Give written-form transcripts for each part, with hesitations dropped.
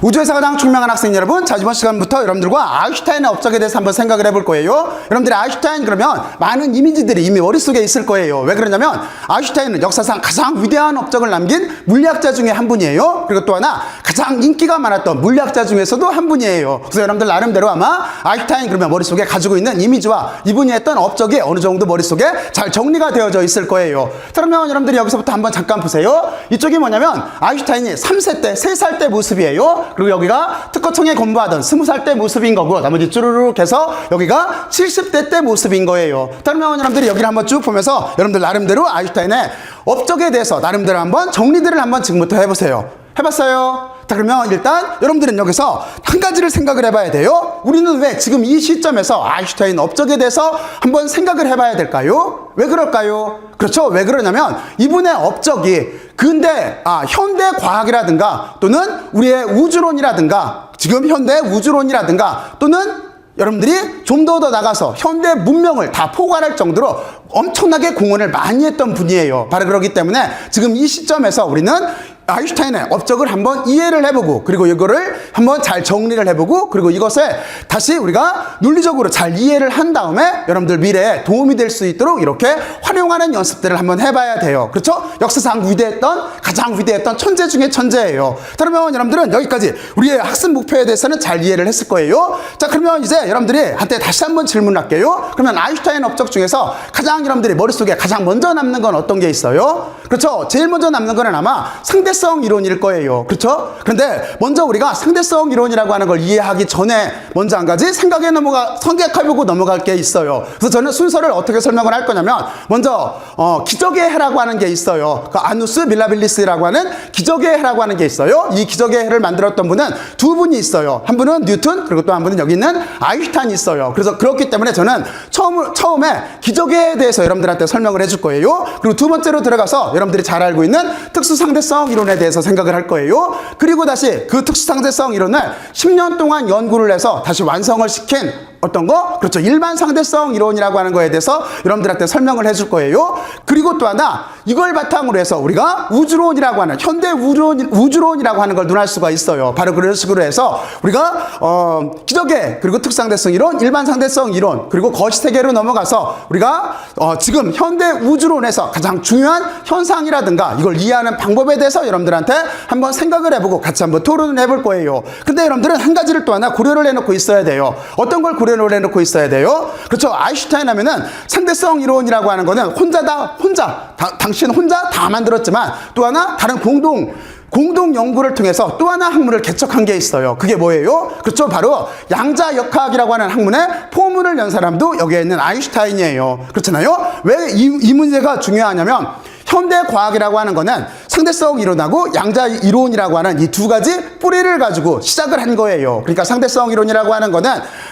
우주에서 가장 총명한 학생 여러분, 자, 이번 시간부터 여러분들과 아인슈타인의 업적에 대해서 한번 생각을 해볼 거예요. 여러분들이 아인슈타인 그러면 많은 이미지들이 이미 머릿속에 있을 거예요. 왜 그러냐면 아인슈타인은 역사상 가장 위대한 업적을 남긴 물리학자 중에 한 분이에요. 그리고 또 하나 가장 인기가 많았던 물리학자 중에서도 한 분이에요. 그래서 여러분들 나름대로 아마 아인슈타인 그러면 머릿속에 가지고 있는 이미지와 이분이 했던 업적이 어느 정도 머릿속에 잘 정리가 되어져 있을 거예요. 그러면 여러분들이 여기서부터 한번 잠깐 보세요. 이쪽이 뭐냐면 아인슈타인이 3세 때, 3살 때 모습이에요. 그리고 여기가 특허청에 공부하던 20살 때 모습인 거고, 나머지 쭈루룩 해서 여기가 70대 때 모습인 거예요. 그러면 여러분들이 여기를 한번 쭉 보면서 여러분들 나름대로 아인슈타인의 업적에 대해서 나름대로 한번 정리들을 한번 지금부터 해보세요. 해봤어요? 자, 그러면 일단 여러분들은 여기서 한 가지를 생각을 해봐야 돼요. 우리는 왜 지금 이 시점에서 아인슈타인 업적에 대해서 한번 생각을 해봐야 될까요? 왜 그럴까요? 그렇죠. 왜 그러냐면 이분의 업적이 근대 현대 과학이라든가 또는 우리의 우주론이라든가 지금 현대 우주론이라든가 또는 여러분들이 좀 더 나가서 현대 문명을 다 포괄할 정도로 엄청나게 공헌을 많이 했던 분이에요. 바로 그렇기 때문에 지금 이 시점에서 우리는 아인슈타인의 업적을 한번 이해를 해보고, 그리고 이거를 한번 잘 정리를 해보고, 그리고 이것을 다시 우리가 논리적으로 잘 이해를 한 다음에 여러분들 미래에 도움이 될 수 있도록 이렇게 활용하는 연습들을 한번 해봐야 돼요. 그렇죠? 역사상 가장 위대했던 천재 중에 천재예요. 그러면 여러분들은 여기까지 우리의 학습 목표에 대해서는 잘 이해를 했을 거예요. 자, 그러면 이제 여러분들이 한테 다시 한번 질문할게요. 그러면 아인슈타인 업적 중에서 가장 여러분들이 머릿속에 가장 먼저 남는 건 어떤 게 있어요? 그렇죠? 제일 먼저 남는 거는 아마 상대성 이론일 거예요. 그렇죠? 그런데 먼저 우리가 상대성 이론이라고 하는 걸 이해하기 전에 먼저 한 가지 생각해보고 넘어갈 게 있어요. 그래서 저는 순서를 어떻게 설명을 할 거냐면 먼저 기적의 해라고 하는 게 있어요. 그 아누스 밀라빌리스라고 하는 기적의 해라고 하는 게 있어요. 이 기적의 해를 만들었던 분은 두 분이 있어요. 한 분은 뉴턴, 그리고 또 한 분은 여기 있는 아인슈타인이 있어요. 그래서 그렇기 때문에 저는 처음에 기적의 해에 대해서 여러분들한테 설명을 해줄 거예요. 그리고 두 번째로 들어가서 여러분들이 잘 알고 있는 특수상대성 이론에 대해서 생각을 할 거예요. 그리고 다시 그 특수상대성 이론을 10년 동안 연구를 해서 다시 완성을 시킨 어떤 거? 그렇죠. 일반 상대성 이론이라고 하는 거에 대해서 여러분들한테 설명을 해줄 거예요. 그리고 또 하나, 이걸 바탕으로 해서 우리가 우주론이라고 하는, 현대 우주론이라고 하는 걸 논할 수가 있어요. 바로 그런 식으로 해서 우리가, 기적의, 그리고 특상대성 이론, 일반 상대성 이론, 그리고 거시세계로 넘어가서 우리가, 지금 현대 우주론에서 가장 중요한 현상이라든가 이걸 이해하는 방법에 대해서 여러분들한테 한번 생각을 해보고 같이 한번 토론을 해볼 거예요. 근데 여러분들은 한 가지를 또 하나 고려를 해놓고 있어야 돼요. 어떤 걸 고려를 해놓고 있어야 돼요? 그렇죠. 아인슈타인 하면은 상대성 이론이라고 하는 거는 당신 혼자 다 만들었지만 또 하나 다른 공동 연구를 통해서 또 하나 학문을 개척한 게 있어요. 그게 뭐예요? 그렇죠. 바로 양자역학이라고 하는 학문의 포문을 연 사람도 여기에 있는 아인슈타인이에요. 그렇잖아요. 왜 이 문제가 중요하냐면 현대 과학이라고 하는 거는 상대성 이론하고 양자 이론이라고 하는 이 두 가지 뿌리를 가지고 시작을 한 거예요. 그러니까 상대성 이론이라고 하는 거는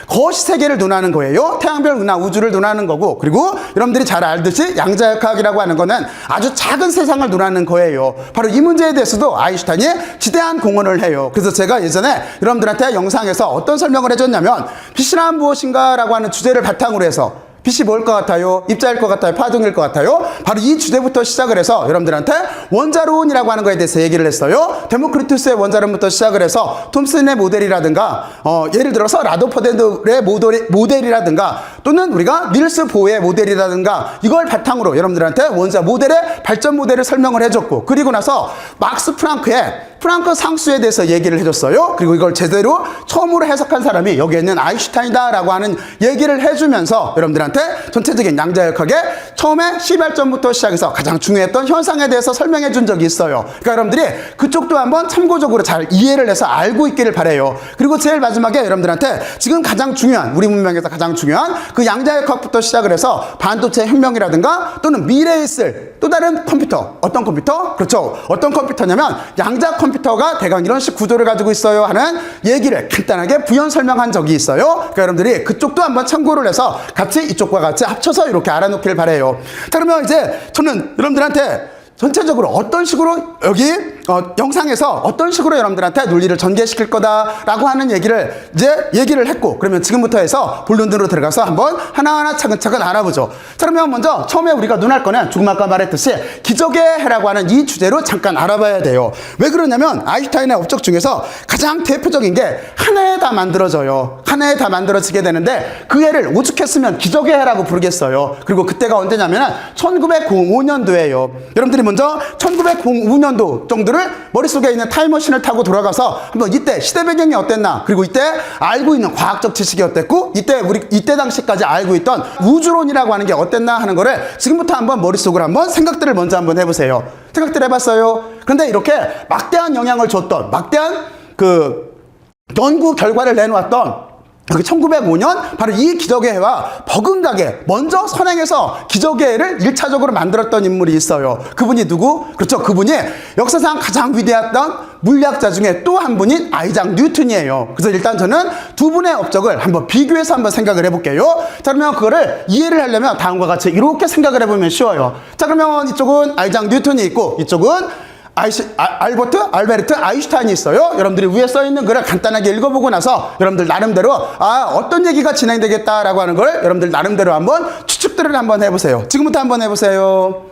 거시세계를 논하는 거예요. 태양별 은하 우주를 논하는 거고, 그리고 여러분들이 잘 알듯이 양자역학이라고 하는 거는 아주 작은 세상을 논하는 거예요. 바로 이 문제에 대해서도 아인슈타인이 지대한 공헌을 해요. 그래서 제가 예전에 여러분들한테 영상에서 어떤 설명을 해줬냐면 빛이란 무엇인가라고 하는 주제를 바탕으로 해서 빛이 뭘 것 같아요? 입자일 것 같아요? 파동일 것 같아요? 바로 이 주제부터 시작을 해서 여러분들한테 원자론이라고 하는 거에 대해서 얘기를 했어요. 데모크리투스의 원자론부터 시작을 해서 톰슨의 모델이라든가 예를 들어서 라더퍼덴의 모델이라든가 또는 우리가 닐스 보의 모델이라든가 이걸 바탕으로 여러분들한테 원자 모델의 발전 모델을 설명을 해줬고, 그리고 나서 막스 프랑크 상수에 대해서 얘기를 해줬어요. 그리고 이걸 제대로 처음으로 해석한 사람이 여기에 있는 아인슈타인이다라고 하는 얘기를 해주면서 여러분들한테 전체적인 양자역학의 처음에 시발점부터 시작해서 가장 중요했던 현상에 대해서 설명해 준 적이 있어요. 그러니까 여러분들이 그쪽도 한번 참고적으로 잘 이해를 해서 알고 있기를 바라요. 그리고 제일 마지막에 여러분들한테 지금 가장 중요한, 우리 문명에서 가장 중요한 그 양자역학부터 시작을 해서 반도체 혁명이라든가 또는 미래에 있을 또 다른 컴퓨터, 어떤 컴퓨터? 그렇죠. 어떤 컴퓨터냐면 양자 컴퓨터가 대강 이런 식 구조를 가지고 있어요 하는 얘기를 간단하게 부연 설명한 적이 있어요. 그러니까 여러분들이 그쪽도 한번 참고를 해서 같이 이쪽과 같이 합쳐서 이렇게 알아놓기를 바라요. 자, 그러면 이제 저는 여러분들한테 전체적으로 어떤 식으로 여기 영상에서 어떤 식으로 여러분들한테 논리를 전개시킬 거다라고 하는 얘기를 이제 얘기를 했고, 그러면 지금부터 해서 본론으로 들어가서 한번 하나하나 차근차근 알아보죠. 자, 그러면 먼저 처음에 우리가 눈할 거는 조금 아까 말했듯이 기적의 해라고 하는 이 주제로 잠깐 알아봐야 돼요. 왜 그러냐면 아인슈타인의 업적 중에서 가장 대표적인 게 한 해에 다 만들어져요. 한 해에 다 만들어지게 되는데 그 해를 오죽했으면 기적의 해라고 부르겠어요. 그리고 그때가 언제냐면 1905년도예요. 여러분들이 먼저 1905년도 정도를 머릿속에 있는 타임머신을 타고 돌아가서 한번 이때 시대 배경이 어땠나, 그리고 이때 알고 있는 과학적 지식이 어땠고, 이때 당시까지 알고 있던 우주론이라고 하는 게 어땠나 하는 거를 지금부터 한번 머릿속으로 한번 생각들을 먼저 한번 해보세요. 생각들 해봤어요? 그런데 이렇게 막대한 영향을 줬던, 막대한 연구 결과를 내놓았던 1905년 바로 이 기적의 해와 버금가게 먼저 선행해서 기적의 해를 1차적으로 만들었던 인물이 있어요. 그분이 누구? 그렇죠. 그분이 역사상 가장 위대했던 물리학자 중에 또 한 분인 아이작 뉴턴이에요. 그래서 일단 저는 두 분의 업적을 한번 비교해서 한번 생각을 해볼게요. 자, 그러면 그거를 이해를 하려면 다음과 같이 이렇게 생각을 해보면 쉬워요. 자, 그러면 이쪽은 아이작 뉴턴이 있고 이쪽은 알베르트 아인슈타인이 있어요. 여러분들이 위에 써있는 글을 간단하게 읽어보고 나서 여러분들 나름대로 어떤 얘기가 진행되겠다라고 하는 걸 여러분들 나름대로 한번 추측들을 한번 해보세요. 지금부터 한번 해보세요.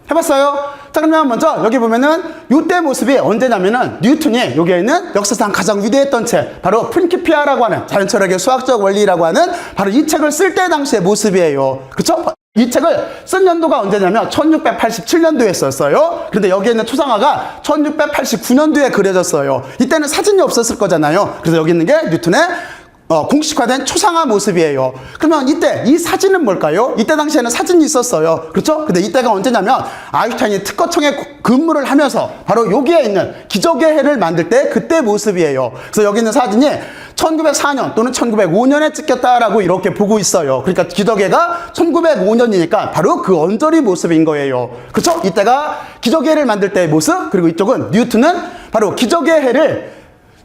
해봤어요? 자, 그러면 먼저 여기 보면은 이때 모습이 언제냐면은 뉴턴이 여기에 있는 역사상 가장 위대했던 책, 바로 프린키피아라고 하는 자연철학의 수학적 원리라고 하는 바로 이 책을 쓸 때 당시의 모습이에요. 그쵸? 이 책을 쓴 연도가 언제냐면 1687년도에 썼어요. 그런데 여기에 있는 초상화가 1689년도에 그려졌어요. 이때는 사진이 없었을 거잖아요. 그래서 여기 있는 게 뉴턴의 공식화된 초상화 모습이에요. 그러면 이때 이 사진은 뭘까요? 이때 당시에는 사진이 있었어요. 그렇죠? 근데 이때가 언제냐면 아인슈타인이 특허청에 근무를 하면서 바로 여기에 있는 기적의 해를 만들 때 그때 모습이에요. 그래서 여기 있는 사진이 1904년 또는 1905년에 찍혔다라고 이렇게 보고 있어요. 그러니까 기적의가 1905년이니까 바로 그 언저리 모습인 거예요. 그렇죠? 이때가 기적의 해를 만들 때의 모습, 그리고 이쪽은 뉴턴은 바로 기적의 해를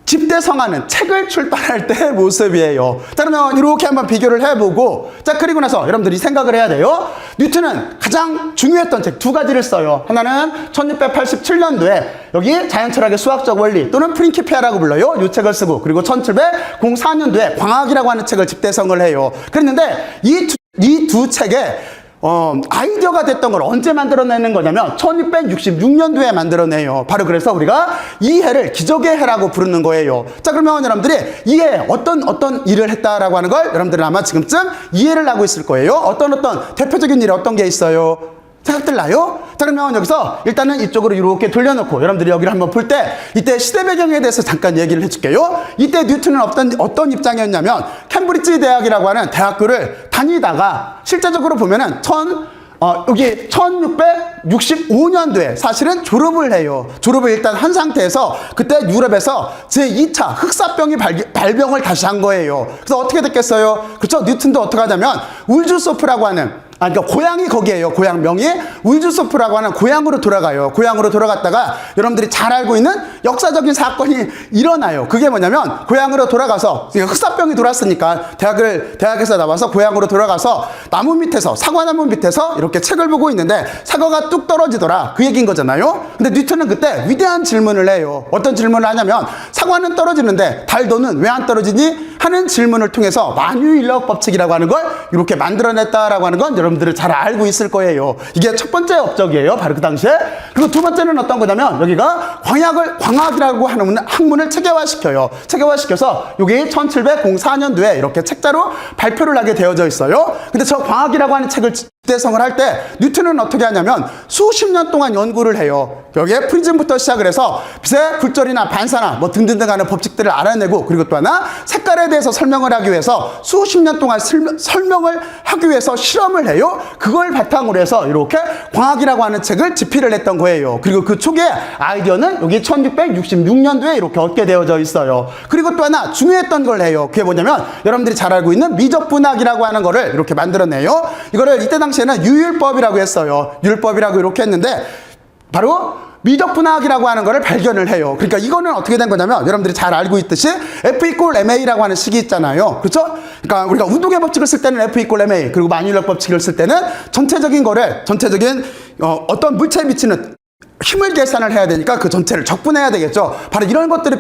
집대성하는 책을 출판할 때의 모습이에요. 자, 그러면 이렇게 한번 비교를 해보고, 자, 그리고 나서 여러분들이 생각을 해야 돼요. 뉴턴은 가장 중요했던 책 두 가지를 써요. 하나는 1687년도에 여기 자연철학의 수학적 원리 또는 프린키피아라고 불러요. 이 책을 쓰고, 그리고 1704년도에 광학이라고 하는 책을 집대성을 해요. 그랬는데 이 두 책에 아이디어가 됐던 걸 언제 만들어내는 거냐면 1666년도에 만들어내요. 바로 그래서 우리가 이 해를 기적의 해라고 부르는 거예요. 자, 그러면 여러분들이 이 해 어떤 일을 했다라고 하는 걸 여러분들은 아마 지금쯤 이해를 하고 있을 거예요. 어떤 대표적인 일이 어떤 게 있어요? 생각들 나요? 자, 그러면 여기서 일단은 이쪽으로 이렇게 돌려놓고 여러분들이 여기를 한번 볼 때 이때 시대 배경에 대해서 잠깐 얘기를 해줄게요. 이때 뉴턴은 어떤 입장이었냐면 캠브리지 대학이라고 하는 대학교를 다니다가 실제적으로 보면은 여기 1665년도에 사실은 졸업을 해요. 졸업을 일단 한 상태에서 그때 유럽에서 제2차 흑사병이 발병을 다시 한 거예요. 그래서 어떻게 됐겠어요? 그렇죠? 뉴턴도 어떻게 하냐면 울주소프라고 하는 그러니까 고향이 거기에요. 고향명이 울주소프라고 하는 고향으로 돌아가요. 고향으로 돌아갔다가 여러분들이 잘 알고 있는 역사적인 사건이 일어나요. 그게 뭐냐면 고향으로 돌아가서 흑사병이 돌았으니까 대학에서 나와서 고향으로 돌아가서 나무 밑에서 사과나무 밑에서 이렇게 책을 보고 있는데 사과가 뚝 떨어지더라. 그 얘기인 거잖아요. 근데 뉴턴은 그때 위대한 질문을 해요. 어떤 질문을 하냐면 사과는 떨어지는데 달 너는 왜 안 떨어지니? 하는 질문을 통해서 만유인력 법칙이라고 하는 걸 이렇게 만들어냈다라고 하는 건 여러분들은 잘 알고 있을 거예요. 이게 첫 번째 업적이에요. 바로 그 당시에. 그리고 두 번째는 어떤 거냐면 여기가 광학이라고 하는 학문을 체계화시켜요. 체계화시켜서 여기 1704년도에 이렇게 책자로 발표를 하게 되어져 있어요. 근데 저 광학이라고 하는 책을 집대성을 할 때 뉴턴은 어떻게 하냐면 수십 년 동안 연구를 해요. 여기에 프리즘부터 시작을 해서 빛의 굴절이나 반사나 뭐 등등등 하는 법칙들을 알아내고, 그리고 또 하나 색깔에 대해서 설명을 하기 위해서 수십 년 동안 설명을 하기 위해서 실험을 해요. 그걸 바탕으로 해서 이렇게 광학이라고 하는 책을 집필을 했던 거예요. 그리고 그 초기에 아이디어는 여기 1666년도에 이렇게 얻게 되어져 있어요. 그리고 또 하나 중요했던 걸 해요. 그게 뭐냐면 여러분들이 잘 알고 있는 미적분학이라고 하는 거를 이렇게 만들어내요. 이거를 이때 당시에는 유율법이라고 했어요. 유율법이라고 이렇게 했는데 바로 미적분학이라고 하는 거를 발견을 해요. 그러니까 이거는 어떻게 된 거냐면 여러분들이 잘 알고 있듯이 F=ma라고 하는 식이 있잖아요. 그렇죠? 그러니까 우리가 운동의 법칙을 쓸 때는 F=ma, 그리고 만유인력 법칙을 쓸 때는 전체적인 어떤 물체에 미치는 힘을 계산을 해야 되니까 그 전체를 적분해야 되겠죠. 바로 이런 것들이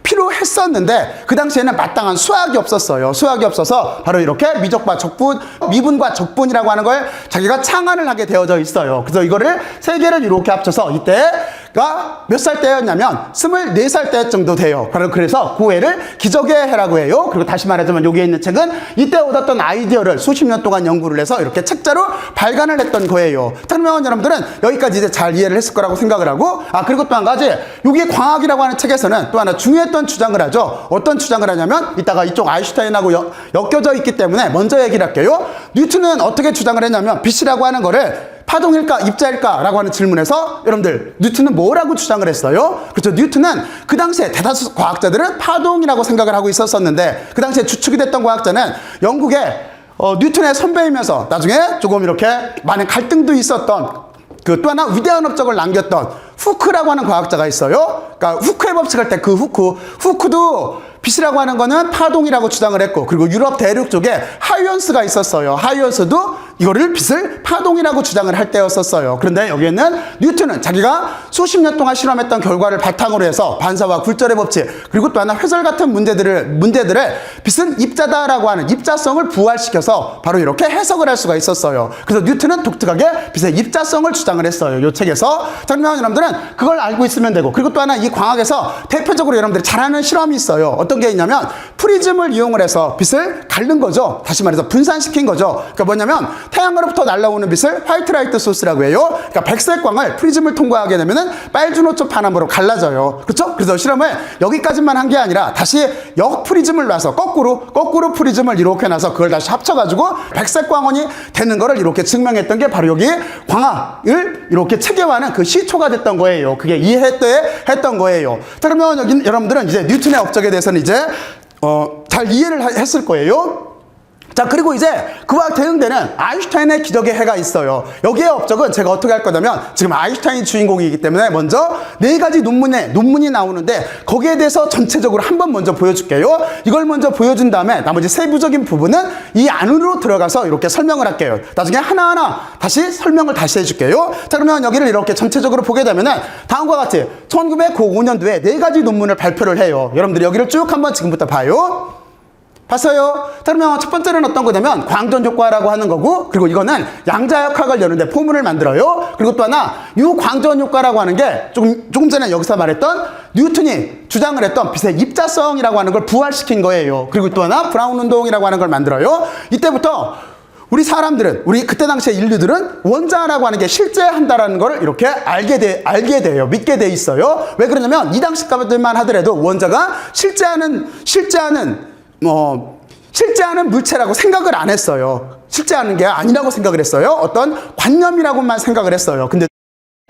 필요했었는데 그 당시에는 마땅한 수학이 없었어요. 수학이 없어서 바로 이렇게 미적과 적분, 미분과 적분이라고 하는 걸 자기가 창안을 하게 되어져 있어요. 그래서 이거를 세 개를 이렇게 합쳐서 이때가 몇 살 때였냐면 24살 때 정도 돼요. 바로 그래서 그 해를 기적의 해라고 해요. 그리고 다시 말하자면 여기에 있는 책은 이때 얻었던 아이디어를 수십 년 동안 연구를 해서 이렇게 책자로 발간을 했던 거예요. 그러면 여러분들은 여기까지 이제 잘 이해를 했을 거라고 생각을 하고, 그리고 또 한 가지, 여기 광학이라고 하는 책에서는 또 하나 중요했던 주장을 하죠. 어떤 주장을 하냐면 이따가 이쪽 아인슈타인하고 엮여져 있기 때문에 먼저 얘기를 할게요. 뉴턴은 어떻게 주장을 했냐면 빛이라고 하는 거를 파동일까 입자일까 라고 하는 질문에서 여러분들 뉴턴은 뭐라고 주장을 했어요? 그렇죠. 뉴턴은 그 당시에 대다수 과학자들은 파동이라고 생각을 하고 있었었는데 그 당시에 주축이 됐던 과학자는 영국의 뉴턴의 선배이면서 나중에 조금 이렇게 많은 갈등도 있었던 그 또 하나 위대한 업적을 남겼던 후크라고 하는 과학자가 있어요. 그러니까 후크의 법칙할 때 그 후크도 빛이라고 하는 거는 파동이라고 주장을 했고, 그리고 유럽 대륙 쪽에 하이언스가 있었어요. 하이언스도 이거를 빛을 파동이라고 주장을 할 때였었어요. 그런데 여기에는 뉴턴은 자기가 수십 년 동안 실험했던 결과를 바탕으로 해서 반사와 굴절의 법칙, 그리고 또 하나 회절 같은 문제들을 빛은 입자다라고 하는 입자성을 부활시켜서 바로 이렇게 해석을 할 수가 있었어요. 그래서 뉴턴은 독특하게 빛의 입자성을 주장을 했어요. 이 책에서. 자, 그러면 여러분들은 그걸 알고 있으면 되고, 그리고 또 하나 이 광학에서 대표적으로 여러분들이 잘하는 실험이 있어요. 어떤 게 있냐면 프리즘을 이용을 해서 빛을 갈른 거죠. 다시 말해서 분산시킨 거죠. 그러니까 뭐냐면 태양으로부터 날아오는 빛을 화이트 라이트 소스라고 해요. 그러니까 백색 광을 프리즘을 통과하게 되면은 빨주노초 파남으로 갈라져요. 그렇죠? 그래서 실험을 여기까지만 한 게 아니라 다시 역 프리즘을 놔서 거꾸로 프리즘을 이렇게 놔서 그걸 다시 합쳐가지고 백색 광원이 되는 거를 이렇게 증명했던 게 바로 여기 광학을 이렇게 체계화하는 그 시초가 됐던 거예요. 그게 이해 때 했던 거예요. 자, 그러면 여기 여러분들은 이제 뉴턴의 업적에 대해서는 이제 잘 이해를 했을 거예요. 자, 그리고 이제 그와 대응되는 아인슈타인의 기적의 해가 있어요. 여기에 업적은 제가 어떻게 할 거냐면, 지금 아인슈타인이 주인공이기 때문에 먼저 네 가지 논문이 나오는데 거기에 대해서 전체적으로 한번 먼저 보여줄게요. 이걸 먼저 보여준 다음에 나머지 세부적인 부분은 이 안으로 들어가서 이렇게 설명을 할게요. 나중에 하나하나 다시 설명을 다시 해줄게요. 자, 그러면 여기를 이렇게 전체적으로 보게 되면은 다음과 같이 1905년도에 네 가지 논문을 발표를 해요. 여러분들이 여기를 쭉 한번 지금부터 봐요. 봤어요? 그러면 첫 번째는 어떤 거냐면 광전 효과라고 하는 거고, 그리고 이거는 양자역학을 여는데 포문을 만들어요. 그리고 또 하나 이 광전 효과라고 하는 게 조금 전에 여기서 말했던 뉴턴이 주장을 했던 빛의 입자성이라고 하는 걸 부활시킨 거예요. 그리고 또 하나 브라운 운동이라고 하는 걸 만들어요. 이때부터 우리 사람들은, 우리 그때 당시의 인류들은 원자라고 하는 게 실제한다라는 걸 이렇게 알게 돼요. 믿게 돼 있어요. 왜 그러냐면 이 당시까지만 하더라도 원자가 실제하는 물체라고 생각을 안 했어요. 실제하는 게 아니라고 생각을 했어요. 어떤 관념이라고만 생각을 했어요. 근데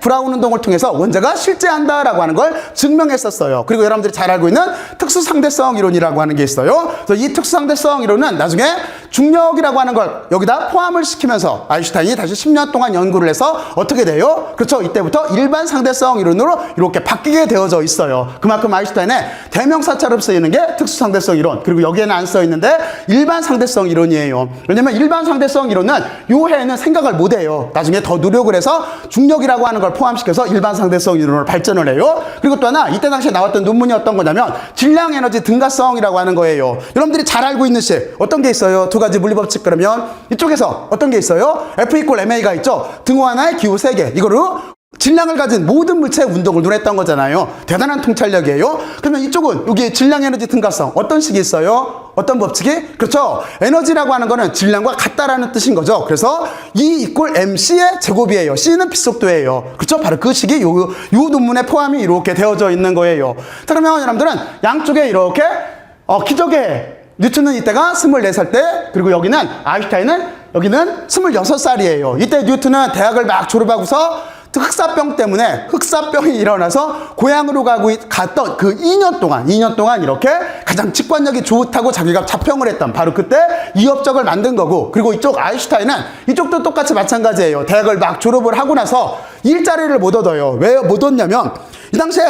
브라운 운동을 통해서 원자가 실제한다라고 하는 걸 증명했었어요. 그리고 여러분들이 잘 알고 있는 특수상대성 이론이라고 하는 게 있어요. 그래서 이 특수상대성 이론은 나중에 중력이라고 하는 걸 여기다 포함을 시키면서 아인슈타인이 다시 10년 동안 연구를 해서 어떻게 돼요? 그렇죠. 이때부터 일반 상대성 이론으로 이렇게 바뀌게 되어져 있어요. 그만큼 아인슈타인의 대명사처럼 쓰이는 게 특수상대성 이론, 그리고 여기에는 안 써 있는데 일반 상대성 이론이에요. 왜냐면 일반 상대성 이론은 요 해에는 생각을 못 해요. 나중에 더 노력을 해서 중력이라고 하는 걸 포함시켜서 일반 상대성 이론으로 발전을 해요. 그리고 또 하나 이때 당시에 나왔던 논문이 어떤 거냐면 질량 에너지 등가성이라고 하는 거예요. 여러분들이 잘 알고 있는 시 어떤 게 있어요? 두 가지 물리법칙. 그러면 이쪽에서 어떤 게 있어요? F=ma가 있죠. 등호 하나에 기호 3개. 이거로 질량을 가진 모든 물체의 운동을 눈했던 거잖아요. 대단한 통찰력이에요. 그러면 이쪽은 여기 질량 에너지 등가성 어떤 식이 있어요? 어떤 법칙이? 그렇죠. 에너지라고 하는 거는 질량과 같다라는 뜻인 거죠. 그래서 E=mc의 제곱이에요. C는 빛속도예요. 그렇죠. 바로 그 식이 요 논문에 포함이 이렇게 되어져 있는 거예요. 그러면 여러분들은 양쪽에 이렇게 기적의 뉴턴은 이때가 24살 때, 그리고 여기는 아인슈타인은 여기는 26살이에요. 이때 뉴턴은 대학을 막 졸업하고서 흑사병 때문에 흑사병이 일어나서 고향으로 갔던 그 2년 동안 이렇게 가장 직관력이 좋다고 자기가 자평을 했던 바로 그때 이 업적을 만든 거고, 그리고 이쪽 아인슈타인은 이쪽도 똑같이 마찬가지예요. 대학을 막 졸업을 하고 나서 일자리를 못 얻어요. 왜 못 얻냐면 이 당시에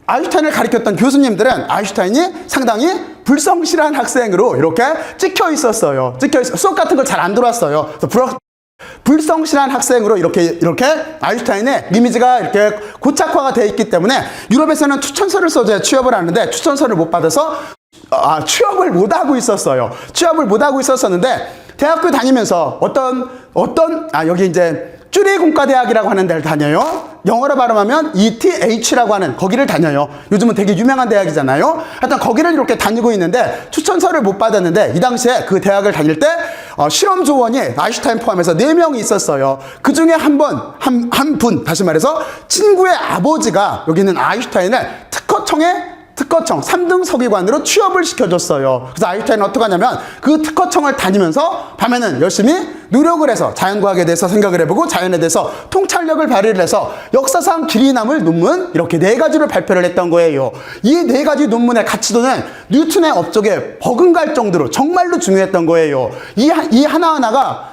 아인슈타인을 가르쳤던 교수님들은 아인슈타인이 상당히 불성실한 학생으로 이렇게 찍혀 있었어요. 수업 같은 걸 잘 안 들어왔어요. 불성실한 학생으로 이렇게 아인슈타인의 이미지가 이렇게 고착화가 되어 있기 때문에 유럽에서는 추천서를 써줘야 취업을 하는데 추천서를 못 받아서 취업을 못 하고 있었어요. 취업을 못 하고 있었었는데 대학교 다니면서 여기 이제 쭈리 공과대학이라고 하는 데를 다녀요. 영어로 발음하면 ETH라고 하는 거기를 다녀요. 요즘은 되게 유명한 대학이잖아요. 하여튼 거기를 이렇게 다니고 있는데 추천서를 못 받았는데 이 당시에 그 대학을 다닐 때 실험 조원이 아인슈타인 포함해서 4명이 있었어요. 그 중에 한 분, 다시 말해서 친구의 아버지가 여기 있는 아인슈타인을 특허청 3등 서기관으로 취업을 시켜줬어요. 그래서 아인슈타인은 어떻게 하냐면 그 특허청을 다니면서 밤에는 열심히 노력을 해서 자연과학에 대해서 생각을 해보고 자연에 대해서 통찰력을 발휘를 해서 역사상 길이 남을 논문 이렇게 4가지를 발표를 했던 거예요. 이 4가지 논문의 가치도는 뉴턴의 업적에 버금갈 정도로 정말로 중요했던 거예요. 이 하나하나가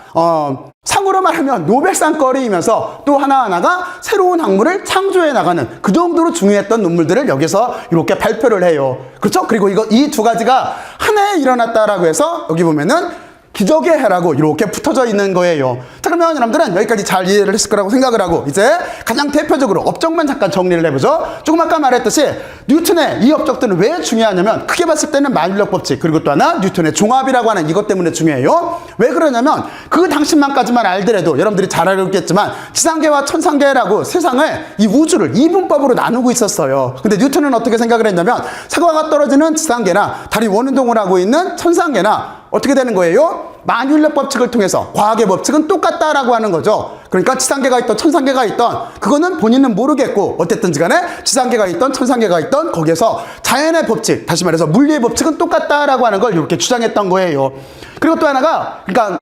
상으로 말하면 노벨상거리이면서 또 하나하나가 새로운 학문을 창조해 나가는 그 정도로 중요했던 논문들을 여기서 이렇게 발표를 해요. 그렇죠? 그리고 이 2가지가 하나에 일어났다라고 해서 여기 보면은 기적의 해라고 이렇게 붙어져 있는 거예요. 자, 그러면 여러분들은 여기까지 잘 이해를 했을 거라고 생각을 하고 이제 가장 대표적으로 업적만 잠깐 정리를 해보죠. 조금 아까 말했듯이 뉴턴의 이 업적들은 왜 중요하냐면 크게 봤을 때는 만유력 법칙 그리고 또 하나 뉴턴의 종합이라고 하는 이것 때문에 중요해요. 왜 그러냐면 그 당시만까지만 알더라도 여러분들이 잘 알고 있겠지만 지상계와 천상계라고 세상을 이 우주를 이분법으로 나누고 있었어요. 근데 뉴턴은 어떻게 생각을 했냐면 사과가 떨어지는 지상계나 달이 원운동을 하고 있는 천상계나 어떻게 되는 거예요? 만유인력 법칙을 통해서 과학의 법칙은 똑같다라고 하는 거죠. 그러니까 지상계가 있던 천상계가 있던 그거는 본인은 모르겠고 어쨌든지 간에 지상계가 있던 천상계가 있던 거기에서 자연의 법칙, 다시 말해서 물리의 법칙은 똑같다라고 하는 걸 이렇게 주장했던 거예요. 그리고 또 하나가 그러니까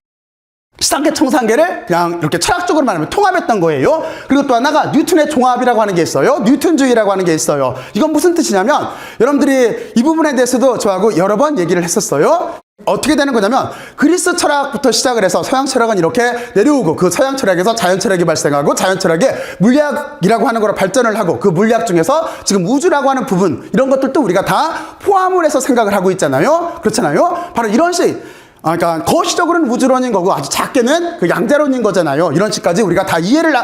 지상계 천상계를 그냥 이렇게 철학적으로 말하면 통합했던 거예요. 그리고 또 하나가 뉴턴의 종합이라고 하는 게 있어요. 뉴턴주의라고 하는 게 있어요. 이건 무슨 뜻이냐면 여러분들이 이 부분에 대해서도 저하고 여러 번 얘기를 했었어요. 어떻게 되는 거냐면 그리스 철학부터 시작을 해서 서양 철학은 이렇게 내려오고 그 서양 철학에서 자연 철학이 발생하고 자연 철학이 물리학이라고 하는 거로 발전을 하고 그 물리학 중에서 지금 우주라고 하는 부분 이런 것들도 우리가 다 포함을 해서 생각을 하고 있잖아요. 그렇잖아요. 바로 이런 식 그러니까 거시적으로는 우주론인 거고 아주 작게는 그 양자론인 거잖아요. 이런 식까지 우리가 다 이해를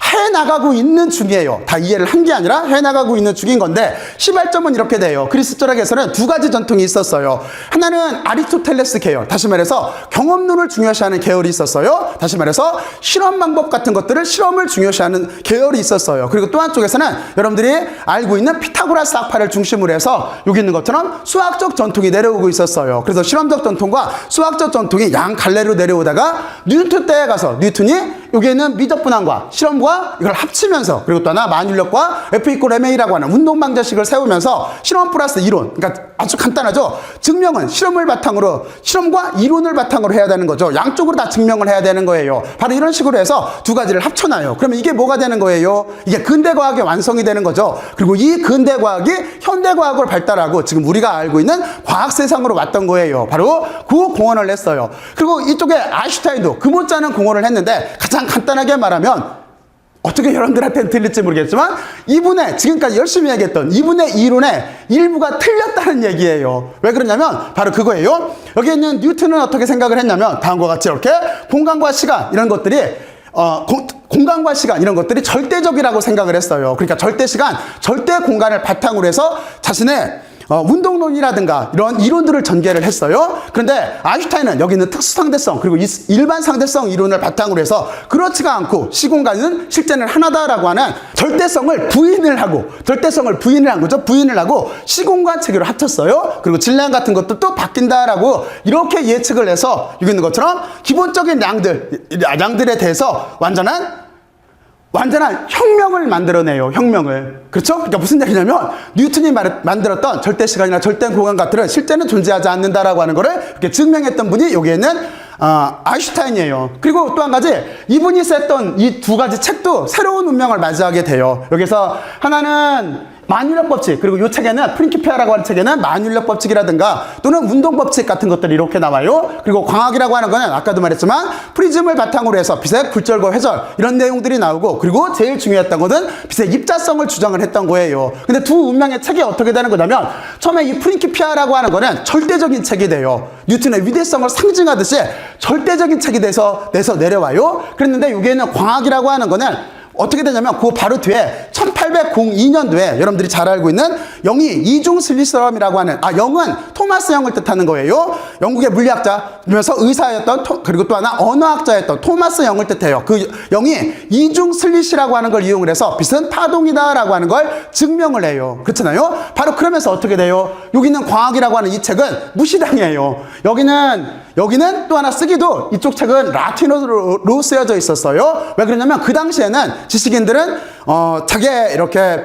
해나가고 있는 중이에요. 다 이해를 한 게 아니라 해나가고 있는 중인 건데 시발점은 이렇게 돼요. 그리스 철학에서는 2가지 전통이 있었어요. 하나는 아리스토텔레스 계열, 다시 말해서 경험론을 중요시하는 계열이 있었어요. 다시 말해서 실험 방법 같은 것들을 실험을 중요시하는 계열이 있었어요. 그리고 또 한쪽에서는 여러분들이 알고 있는 피타고라스 학파를 중심으로 해서 여기 있는 것처럼 수학적 전통이 내려오고 있었어요. 그래서 실험적 전통과 수학적 전통이 양 갈래로 내려오다가 뉴턴 때에 가서 뉴턴이 여기 있는 미적분학과 실험과 이걸 합치면서 그리고 또 하나 만유력과 F=ma라고 하는 운동방정식을 세우면서 실험 플러스 이론, 그러니까 아주 간단하죠. 증명은 실험과 이론을 바탕으로 해야 되는 거죠. 양쪽으로 다 증명을 해야 되는 거예요. 바로 이런 식으로 해서 2가지를 합쳐놔요. 그러면 이게 뭐가 되는 거예요? 이게 근대과학의 완성이 되는 거죠. 그리고 이 근대과학이 현대과학으로 발달하고 지금 우리가 알고 있는 과학 세상으로 왔던 거예요. 바로 그 공헌을 했어요. 그리고 이쪽에 아인슈타인도 그 못지않은 공헌을 했는데 가장 간단하게 말하면 어떻게 여러분들한테는 들릴지 모르겠지만 이분의 지금까지 열심히 얘기했던 이분의 이론의 일부가 틀렸다는 얘기예요. 왜 그러냐면 바로 그거예요. 여기 있는 뉴턴은 어떻게 생각을 했냐면 다음과 같이 이렇게 공간과 시간 이런 것들이 공간과 시간 이런 것들이 절대적이라고 생각을 했어요. 그러니까 절대 시간, 절대 공간을 바탕으로 해서 자신의 운동론이라든가 이런 이론들을 전개를 했어요. 그런데 아인슈타인은 여기 있는 특수상대성 그리고 일반 상대성 이론을 바탕으로 해서 그렇지가 않고 시공간은 실제는 하나다라고 하는 절대성을 부인을 한 거죠. 부인을 하고 시공간 체계로 합쳤어요. 그리고 질량 같은 것도 바뀐다라고 이렇게 예측을 해서 여기 있는 것처럼 기본적인 양들에 대해서 완전한 혁명을 만들어내요. 혁명을. 그렇죠? 그러니까 무슨 얘기냐면 뉴턴이 만들었던 절대 시간이나 절대 공간 같들은 실제는 존재하지 않는다라고 하는 거를 이렇게 증명했던 분이 여기에 있는 아인슈타인이에요. 그리고 또 한 가지 이분이 썼던 이 2가지 책도 새로운 운명을 맞이하게 돼요. 여기서 하나는 만유인력 법칙, 그리고 이 책에는 프린키피아라고 하는 책에는 만유인력 법칙이라든가 또는 운동 법칙 같은 것들이 이렇게 나와요. 그리고 광학이라고 하는 거는 아까도 말했지만 프리즘을 바탕으로 해서 빛의 굴절과 회절 이런 내용들이 나오고, 그리고 제일 중요했던 것은 빛의 입자성을 주장을 했던 거예요. 근데 두 운명의 책이 어떻게 되는 거냐면, 처음에 이 프린키피아라고 하는 거는 절대적인 책이 돼요. 뉴턴의 위대성을 상징하듯이 절대적인 책이 돼서 내려와요. 그랬는데 여기에는 광학이라고 하는 거는 어떻게 되냐면 그 바로 뒤에 1802년도에 여러분들이 잘 알고 있는 영이 이중 슬리스럼이라고 하는, 영은 토마스 영을 뜻하는 거예요. 영국의 물리학자면서 의사였던, 그리고 또 하나 언어학자였던 토마스 영을 뜻해요. 그 영이 이중 슬릿이라고 하는 걸 이용을 해서 빛은 파동이다라고 하는 걸 증명을 해요. 그렇잖아요. 바로 그러면서 어떻게 돼요? 여기 있는 광학이라고 하는 이 책은 무시당해요. 여기는 또 하나 쓰기도 이쪽 책은 라틴어로 쓰여져 있었어요. 왜 그러냐면 그 당시에는 지식인들은 자기의 이렇게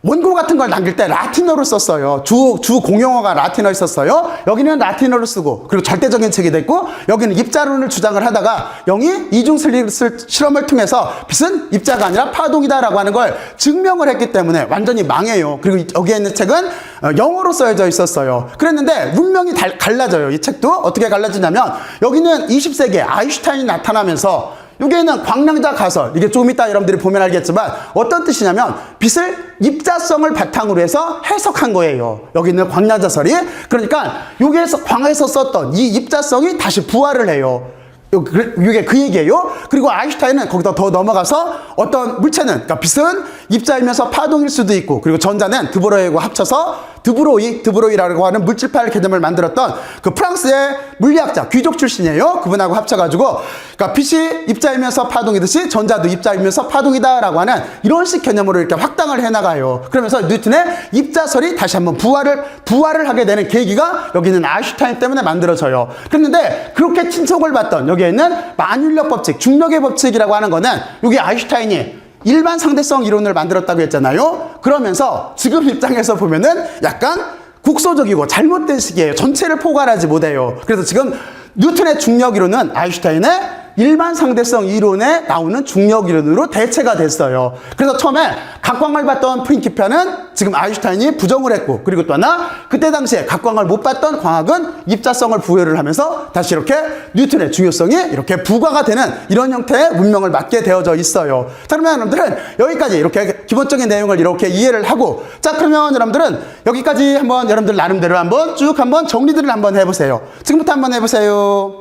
원고 같은 걸 남길 때 라틴어로 썼어요. 주 공용어가 라틴어였었어요. 여기는 라틴어로 쓰고, 그리고 절대적인 책이 됐고, 여기는 입자론을 주장을 하다가 영이 이중 실험을 통해서 빛은 입자가 아니라 파동이다라고 하는 걸 증명을 했기 때문에 완전히 망해요. 그리고 여기에 있는 책은 영어로 써져 있었어요. 그랬는데 문명이 갈라져요. 이 책도 어떻게 갈라지냐면, 여기는 20세기에 아인슈타인이 나타나면서 여기에는 광량자 가설, 이게 조금 이따 여러분들이 보면 알겠지만 어떤 뜻이냐면 빛을 입자성을 바탕으로 해서 해석한 거예요. 여기 있는 광량자설이. 그러니까 여기에서 광에서 썼던 이 입자성이 다시 부활을 해요. 이게 그 얘기예요. 그리고 아인슈타인은 거기다 더 넘어가서 어떤 물체는, 그러니까 빛은 입자이면서 파동일 수도 있고, 그리고 전자는 드브로이하고 합쳐서 드브로이라고 하는 물질파열 개념을 만들었던 그 프랑스의 물리학자, 귀족 출신이에요. 그분하고 합쳐가지고, 그러니까 빛이 입자이면서 파동이듯이 전자도 입자이면서 파동이다라고 하는 이런 식 개념으로 이렇게 확장을 해나가요. 그러면서 뉴턴의 입자설이 다시 한번 부활을 하게 되는 계기가 여기는 아인슈타인 때문에 만들어져요. 그런데 그렇게 친척을 받던 여기에 있는 만유인력 법칙, 중력의 법칙이라고 하는 거는 여기 아인슈타인이 일반 상대성 이론을 만들었다고 했잖아요. 그러면서 지금 입장에서 보면은 약간 국소적이고 잘못된 시기예요. 전체를 포괄하지 못해요. 그래서 지금 뉴턴의 중력 이론은 아인슈타인의 일반 상대성 이론에 나오는 중력 이론으로 대체가 됐어요. 그래서 처음에 각광을 받던 프린키피아는 지금 아인슈타인이 부정을 했고, 그리고 또 하나 그때 당시에 각광을 못 받던 광학은 입자성을 부여를 하면서 다시 이렇게 뉴턴의 중요성이 이렇게 부과가 되는 이런 형태의 문명을 맞게 되어져 있어요. 자, 그러면 여러분들은 여기까지 이렇게 기본적인 내용을 이렇게 이해를 하고, 자, 그러면 여러분들은 여기까지 한번 여러분들 나름대로 한번 쭉 한번 정리들을 한번 해보세요. 지금부터 한번 해보세요.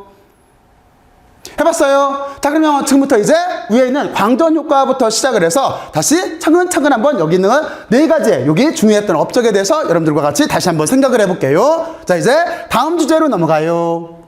해봤어요? 자, 그러면 지금부터 이제 위에 있는 광전 효과부터 시작을 해서 다시 차근차근 한번 여기 있는 네 가지 여기 중요했던 업적에 대해서 여러분들과 같이 다시 한번 생각을 해볼게요. 자, 이제 다음 주제로 넘어가요.